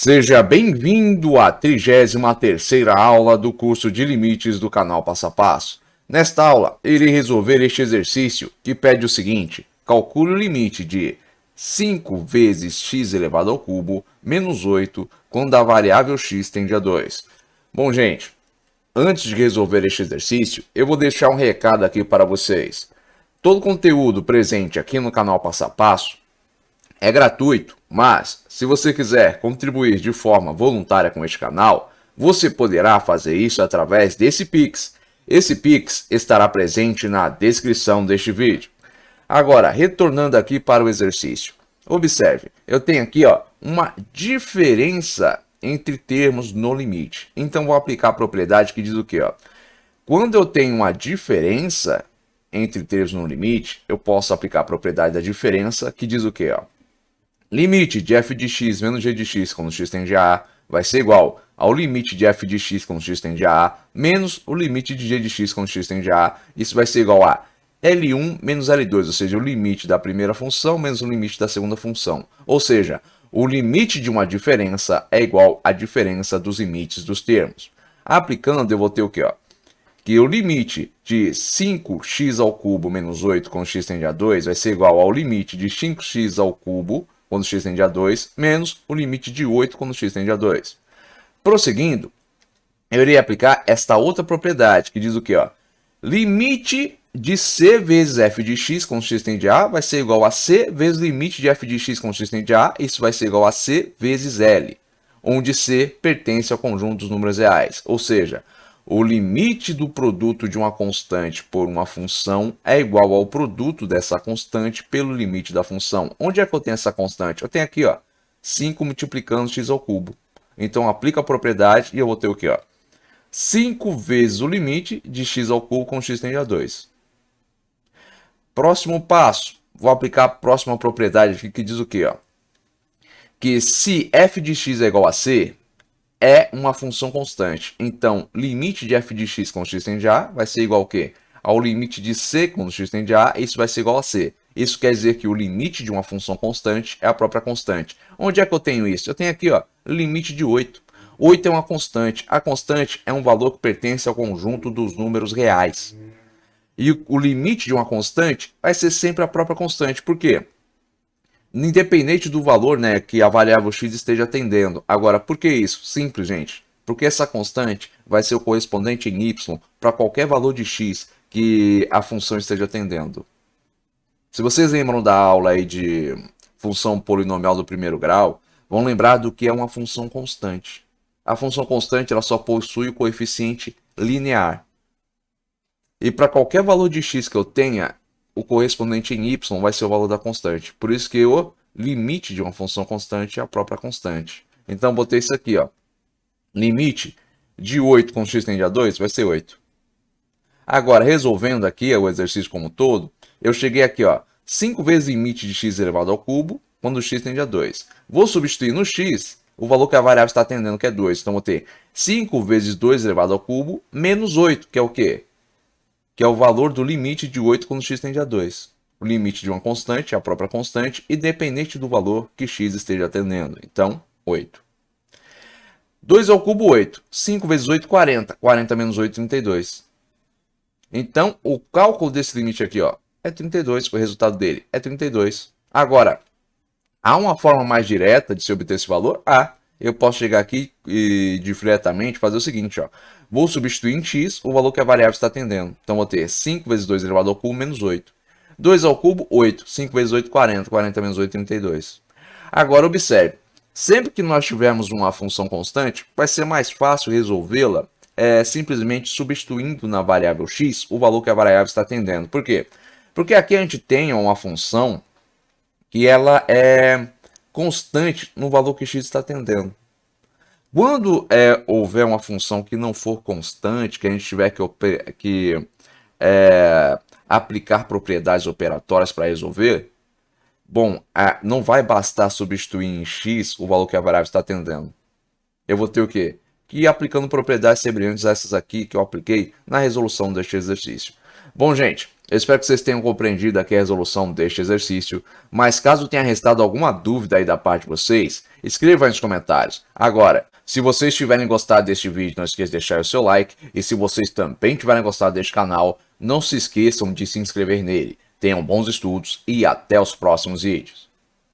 Seja bem-vindo à 33ª aula do curso de limites do canal Passo a Passo. Nesta aula, irei resolver este exercício que pede o seguinte: calcule o limite de 5 vezes x elevado ao cubo menos 8 quando a variável x tende a 2. Bom, gente, antes de resolver este exercício, eu vou deixar um recado aqui para vocês. Todo o conteúdo presente aqui no canal Passo a Passo é gratuito, mas se você quiser contribuir de forma voluntária com este canal, você poderá fazer isso através desse Pix. Esse Pix estará presente na descrição deste vídeo. Agora, retornando aqui para o exercício. Observe, eu tenho aqui uma diferença entre termos no limite. Então, vou aplicar a propriedade que diz o quê? Quando eu tenho uma diferença entre termos no limite, eu posso aplicar a propriedade da diferença que diz o quê? Limite de f de x menos g de x quando x tende a A vai ser igual ao limite de f de x quando x tende a A menos o limite de g de x quando x tende a A. Isso vai ser igual a L1 menos L2, ou seja, o limite da primeira função menos o limite da segunda função. Ou seja, o limite de uma diferença é igual à diferença dos limites dos termos. Aplicando, eu vou ter o quê? Que o limite de 5x ao cubo menos 8 quando x tende a 2 vai ser igual ao limite de 5x ao cubo quando x tende a 2, menos o limite de 8 quando x tende a 2. Prosseguindo, eu irei aplicar esta outra propriedade, que diz o quê? Limite de c vezes f de x quando x tende a A vai ser igual a c vezes limite de f de x quando x tende a A, isso vai ser igual a c vezes L, onde c pertence ao conjunto dos números reais, ou seja, o limite do produto de uma constante por uma função é igual ao produto dessa constante pelo limite da função. Onde é que eu tenho essa constante? Eu tenho aqui, 5 multiplicando x ao cubo. Então, aplico a propriedade e eu vou ter o quê? 5 vezes o limite de x ao cubo quando x tende a 2. Próximo passo, vou aplicar a próxima propriedade aqui que diz o quê? Que se f de x é igual a c, é uma função constante. Então, limite de f de x quando x tende a A vai ser igual ao quê? Ao limite de c quando x tende a A, isso vai ser igual a c. Isso quer dizer que o limite de uma função constante é a própria constante. Onde é que eu tenho isso? Eu tenho aqui, limite de 8. 8 é uma constante. A constante é um valor que pertence ao conjunto dos números reais. E o limite de uma constante vai ser sempre a própria constante. Por quê? Independente do valor, que a variável x esteja atendendo. Agora, por que isso? Simples, gente. Porque essa constante vai ser o correspondente em y para qualquer valor de x que a função esteja atendendo. Se vocês lembram da aula aí de função polinomial do primeiro grau, vão lembrar do que é uma função constante. A função constante ela só possui o coeficiente linear. E para qualquer valor de x que eu tenha, o correspondente em y vai ser o valor da constante. Por isso que o limite de uma função constante é a própria constante. Então, botei isso aqui, limite de 8 quando x tende a 2 vai ser 8. Agora, resolvendo aqui o exercício como um todo, eu cheguei aqui, 5 vezes limite de x elevado ao cubo quando x tende a 2. Vou substituir no x o valor que a variável está atendendo, que é 2. Então, vou ter 5 vezes 2 elevado ao cubo menos 8, que é o quê? Que é o valor do limite de 8 quando x tende a 2. O limite de uma constante é a própria constante, independente do valor que x esteja atendendo. Então, 8. 2 ao cubo, 8. 5 vezes 8, 40. 40 menos 8, 32. Então, o cálculo desse limite aqui é 32. O resultado dele é 32. Agora, há uma forma mais direta de se obter esse valor? Eu posso chegar aqui e diretamente fazer o seguinte, vou substituir em x o valor que a variável está atendendo. Então, vou ter 5 vezes 2 elevado ao cubo menos 8. 2 ao cubo, 8. 5 vezes 8, 40. 40 menos 8, 32. Agora, observe. Sempre que nós tivermos uma função constante, vai ser mais fácil resolvê-la simplesmente substituindo na variável x o valor que a variável está atendendo. Por quê? Porque aqui a gente tem uma função que ela é constante no valor que x está atendendo. Quando houver uma função que não for constante, que a gente tiver que aplicar propriedades operatórias para resolver, bom, não vai bastar substituir em x o valor que a variável está atendendo. Eu vou ter o quê? Que ir aplicando propriedades semelhantes a essas aqui que eu apliquei na resolução deste exercício. Bom, gente, Eu espero que vocês tenham compreendido aqui a resolução deste exercício, mas caso tenha restado alguma dúvida aí da parte de vocês, escreva aí nos comentários. Agora, se vocês tiverem gostado deste vídeo, não esqueça de deixar o seu like, e se vocês também tiverem gostado deste canal, não se esqueçam de se inscrever nele. Tenham bons estudos e até os próximos vídeos.